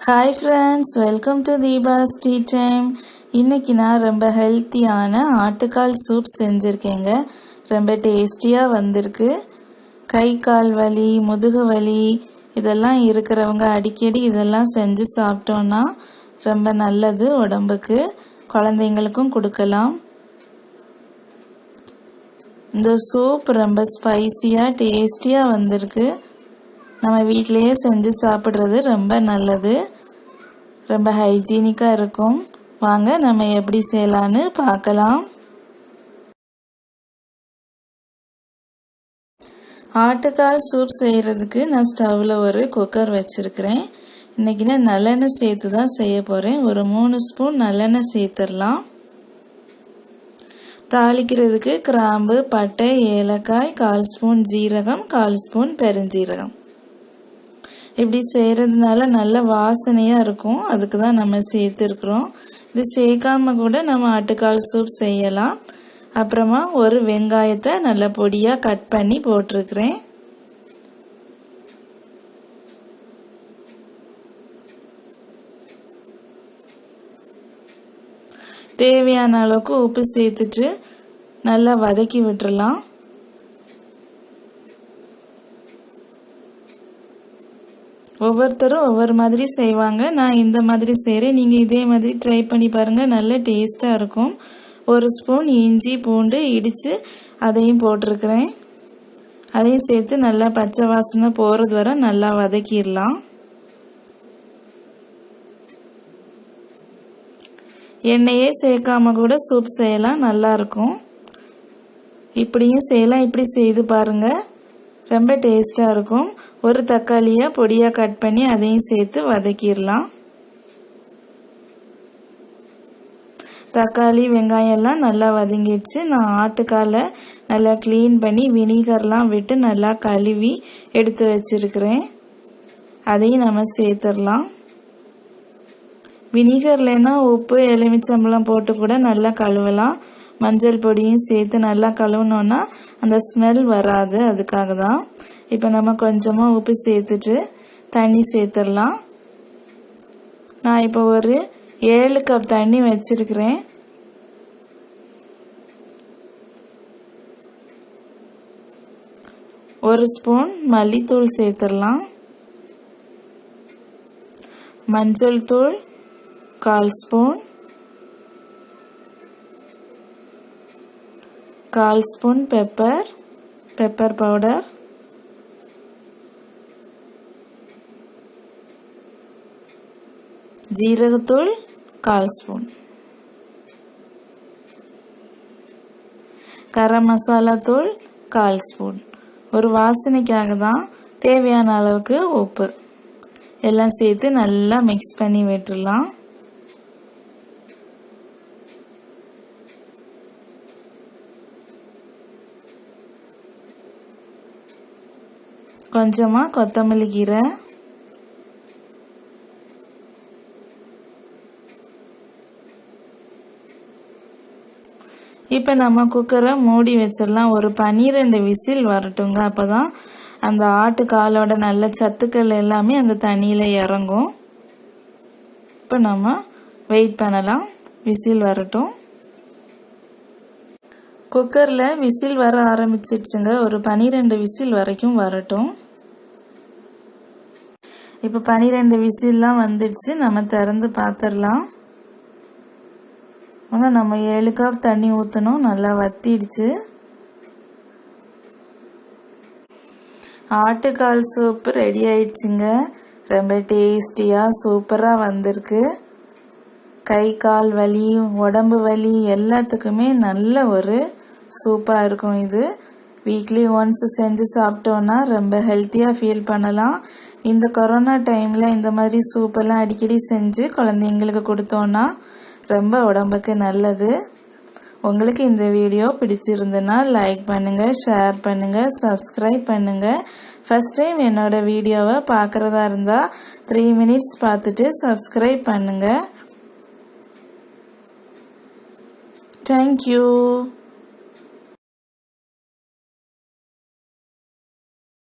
Hi friends, welcome to Deepa's tea time. இன்னைக்கு நான் ரொம்ப ஹெல்த்தியான ஆட்டுக்கால் சூப் செஞ்சுருக்கேங்க. ரொம்ப டேஸ்டியாக வந்திருக்கு. கை கால் வலி, முதுகு வலி இதெல்லாம் இருக்கிறவங்க அடிக்கடி இதெல்லாம் செஞ்சு சாப்பிட்டோன்னா ரொம்ப நல்லது உடம்புக்கு. குழந்தைங்களுக்கும் கொடுக்கலாம். இந்த சூப் ரொம்ப ஸ்பைசியாக டேஸ்டியாக வந்திருக்கு. நம்ம வீட்டிலையே செஞ்சு சாப்பிட்றது ரொம்ப நல்லது, ரொம்ப ஹைஜீனிக்காக இருக்கும். வாங்க நம்ம எப்படி செய்யலான்னு பார்க்கலாம். ஆட்டுக்கால் சூப் செய்கிறதுக்கு நான் ஸ்டவ்வில் ஒரு குக்கர் வச்சுருக்கிறேன். இன்றைக்கி நான் நல்லெண்ணெய் சேர்த்து தான் செய்ய போகிறேன். ஒரு 3 ஸ்பூன் நல்லெண்ணெய் சேர்த்துடலாம். தாளிக்கிறதுக்கு கிராம்பு, பட்டை, ஏலக்காய், 1/4 ஸ்பூன் ஜீரகம், 1/4 ஸ்பூன் பெருஞ்சீரகம். இப்படி செய்கிறதுனால நல்ல வாசனையாக இருக்கும். அதுக்கு தான் நம்ம சேர்த்துருக்குறோம். இது சேர்க்காம கூட நம்ம ஆட்டுக்கால் சூப் செய்யலாம். அப்புறமா ஒரு வெங்காயத்தை நல்ல பொடியாக கட் பண்ணி போட்டிருக்கிறேன். தேவையான அளவுக்கு உப்பு சேர்த்துட்டு நல்லா வதக்கி விட்டுறலாம். ஒவ்வொருத்தரும் ஒவ்வொரு மாதிரி செய்வாங்க. நான் இந்த மாதிரி செய்கிறேன். நீங்கள் இதே மாதிரி ட்ரை பண்ணி பாருங்கள். நல்ல டேஸ்ட்டாக இருக்கும். 1 ஸ்பூன் இஞ்சி பூண்டு இடித்து அதையும் போட்டிருக்கிறேன். அதையும் சேர்த்து நல்லா பச்சை வாசனை போகிறது வரை நல்லா வதக்கிடலாம். எண்ணெயே சேர்க்காம கூட சூப் செய்யலாம், நல்லாயிருக்கும். இப்படியும் செய்யலாம். இப்படி செய்து பாருங்கள், ரொம்ப டேஸ்ட்டாக இருக்கும். ஒரு தக்காளியை பொடியாக கட் பண்ணி அதையும் சேர்த்து வதக்கிடலாம். தக்காளி வெங்காயம் எல்லாம் நல்லா வதங்கிடுச்சு. நான் ஆட்டுக்காலை நல்லா க்ளீன் பண்ணி வினிகர்லாம் விட்டு நல்லா கழுவி எடுத்து வச்சிருக்கிறேன். அதையும் நம்ம சேர்த்துடலாம். வினிகர்லன்னா உப்பு, எலுமிச்சம்பழம் போட்டு கூட நல்லா கழுவலாம். மஞ்சள் பொடியும் சேர்த்து நல்லா கழுவுனோன்னா அந்த ஸ்மெல் வராது, அதுக்காக தான். இப்போ நம்ம கொஞ்சமாக உப்பு சேர்த்துட்டு தண்ணி சேர்த்துடலாம். நான் இப்போ ஒரு 7 கப் தண்ணி வச்சிருக்கிறேன். ஒரு ஸ்பூன் மல்லித்தூள் சேர்த்துடலாம். மஞ்சள் தூள் 1/4 ஸ்பூன், 1/4 ஸ்பூன் பெப்பர் பவுடர், ஜீரகத்தூள் 1/4 ஸ்பூன், கரம் மசாலா தூள் 1/4 ஸ்பூன். ஒரு வாசனைக்காக தான். தேவையான அளவுக்கு உப்பு எல்லாம் சேர்த்து நல்லா மிக்ஸ் பண்ணி விட்டுடலாம். கொஞ்சமாக கொத்தமல்லி கீரை, இப்போ நம்ம குக்கரை மூடி வச்சிடலாம். ஒரு 12 விசில் வரட்டுங்க. அப்போ தான் அந்த ஆட்டுக்காலோட நல்ல சத்துக்கள் எல்லாமே அந்த தண்ணியில் இறங்கும். இப்போ நம்ம வெயிட் பண்ணலாம், விசில் வரட்டும். குக்கரில் விசில் வர ஆரம்பிச்சிருச்சுங்க. ஒரு 12 விசில் வரைக்கும் வரட்டும். இப்போ 12 விசில்லாம் வந்துடுச்சு. நம்ம திறந்து பார்த்துடலாம். ஆனால் நம்ம 7 கப் தண்ணி ஊற்றணும். நல்லா வத்திடுச்சு. ஆட்டுக்கால் சூப் ரெடி ஆயிடுச்சுங்க. ரொம்ப டேஸ்டியாக சூப்பராக வந்திருக்கு. கை கால் வலி, உடம்பு வலி எல்லாத்துக்குமே நல்ல ஒரு சூப்பாக இருக்கும். இது வீக்லி ஒன்ஸ் செஞ்சு சாப்பிட்டோன்னா ரொம்ப ஹெல்த்தியாக ஃபீல் பண்ணலாம். இந்த கொரோனா டைமில் இந்த மாதிரி சூப்பெல்லாம் அடிக்கடி செஞ்சு குழந்தைங்களுக்கு கொடுத்தோன்னா ரொம்ப உடம்புக்கு நல்லது. உங்களுக்கு இந்த வீடியோ பிடிச்சிருந்துன்னா லைக் பண்ணுங்கள், ஷேர் பண்ணுங்கள், சப்ஸ்கிரைப் பண்ணுங்கள். ஃபர்ஸ்ட் டைம் என்னோட வீடியோவை பார்க்குறதா இருந்தால் 3 மினிட்ஸ் பார்த்துட்டு சப்ஸ்கிரைப் பண்ணுங்கள். தேங்க்யூ.